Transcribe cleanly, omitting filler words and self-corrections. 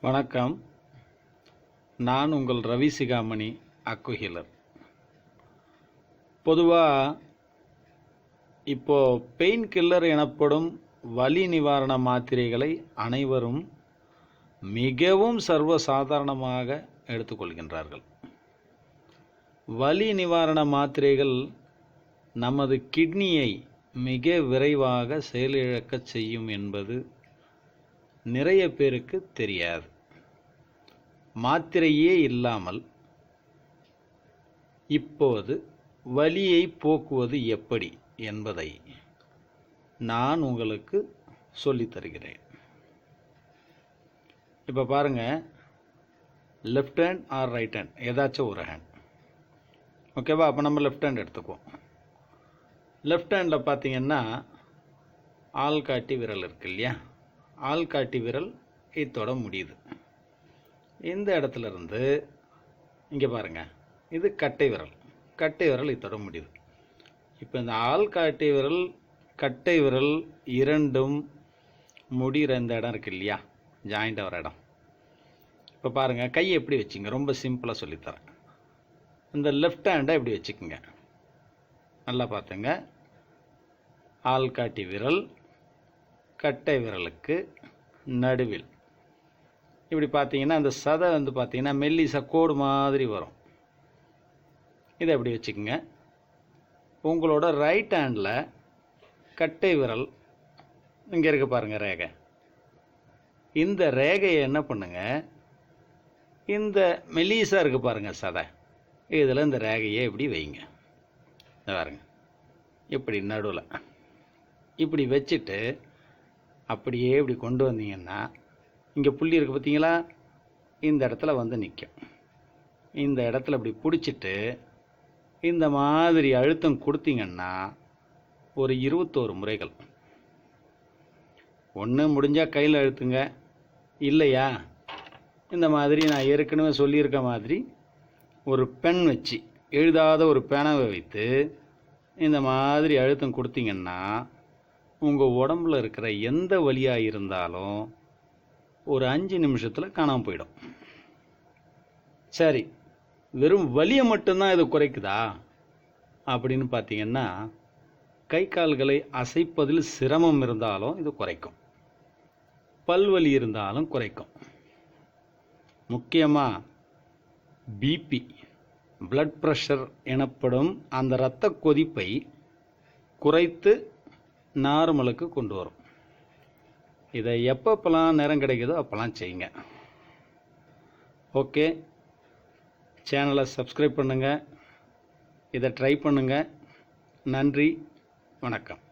வணக்கம். நான் உங்கள் ரவி சிகாமணி அக்குஹீலர். பொதுவாக இப்போது பெயின் கில்லர் எனப்படும் வலி நிவாரண மாத்திரைகளை அனைவரும் மிகவும் சர்வசாதாரணமாக எடுத்துக்கொள்கின்றார்கள். வலி நிவாரண மாத்திரைகள் நமது கிட்னியை மிக விரைவாக செயலிழக்கச் செய்யும் என்பது நிறைய பேருக்கு தெரியாது. மாத்திரையே இல்லாமல் இப்போது வலியை போக்குவது எப்படி என்பதை நான் உங்களுக்கு சொல்லித் தருகிறேன். இப்போ பாருங்கள், left hand R right hand ஏதாச்சும் ஒரு ஹேண்ட், ஓகேவா? அப்போ நம்ம லெஃப்ட் ஹேண்ட் எடுத்துக்குவோம். லெஃப்ட் ஹேண்டில் பார்த்தீங்கன்னா ஆள்காட்டி விரல் இருக்கு இல்லையா? ஆள்காட்டி விரல் இதோட முடியுது. இந்த இடத்துல இருந்து இங்கே பாருங்கள், இது கட்டை விரல். கட்டை விரல் இதோட முடியுது. இப்போ இந்த ஆள்காட்டி விரல் கட்டை விரல் இரண்டும் முடிகிற இந்த இடம் இருக்கு இல்லையா, ஜாயிண்ட் ஆகிற இடம். இப்போ பாருங்கள், கையை எப்படி வச்சுங்க, ரொம்ப சிம்பிளாக சொல்லித்தரேன். இந்த லெஃப்ட் ஹேண்டை எப்படி வச்சுக்கோங்க, நல்லா பார்த்துங்க. ஆள்காட்டி விரல் கட்டை விரலுக்கு நடுவில் இப்படி பார்த்தீங்கன்னா அந்த சதை பார்த்தீங்கன்னா மெல்லிசா கோடு மாதிரி வரும். இதை எப்படி வச்சுக்கோங்க. உங்களோட ரைட் ஹேண்டில் கட்டை விரல் இங்கே இருக்க பாருங்கள் ரேகை. இந்த ரேகையை என்ன பண்ணுங்க, இந்த மெல்லிசா இருக்குது பாருங்கள் சதை, இதில் இந்த ரேகையை இப்படி வைங்க. பாருங்க, இப்படி நடுவில் இப்படி வச்சுட்டு அப்படியே இப்படி கொண்டு வந்தீங்கன்னா இங்கே புள்ளி இருக்குது பார்த்தீங்களா, இந்த இடத்துல வந்து நிற்கும். இந்த இடத்துல இப்படி பிடிச்சிட்டு இந்த மாதிரி அழுத்தம் கொடுத்தீங்கன்னா ஒரு 21 முறைகள். ஒன்று முடிஞ்சால் கையில் அழுத்துங்க, இல்லையா இந்த மாதிரி நான் ஏற்கனவே சொல்லியிருக்க மாதிரி ஒரு பென் வச்சு, எழுதாத ஒரு பேனாவை வைத்து இந்த மாதிரி அழுத்தம் கொடுத்தீங்கன்னா உங்கள் உடம்புல இருக்கிற எந்த வலியாக இருந்தாலும் ஒரு 5 நிமிஷத்தில் காணாமல் போயிடும். சரி, வெறும் வலியை மட்டும்தான் இது குறைக்குதா அப்படின்னு பார்த்தீங்கன்னா, கை கால்களை அசைப்பதில் சிரமம் இருந்தாலும் இது குறைக்கும். பல்வலி இருந்தாலும் குறைக்கும். முக்கியமாக பிபி, பிளட் ப்ரெஷர் எனப்படும் அந்த இரத்த கொதிப்பை குறைத்து நார்மலுக்கு கொண்டு வரும். இதை எப்பப்பெல்லாம் நேரம் கிடைக்குதோ அப்போல்லாம் செய்யுங்க. ஓகே, சேனலை சப்ஸ்கிரைப் பண்ணுங்கள், இதை ட்ரை பண்ணுங்கள். நன்றி, வணக்கம்.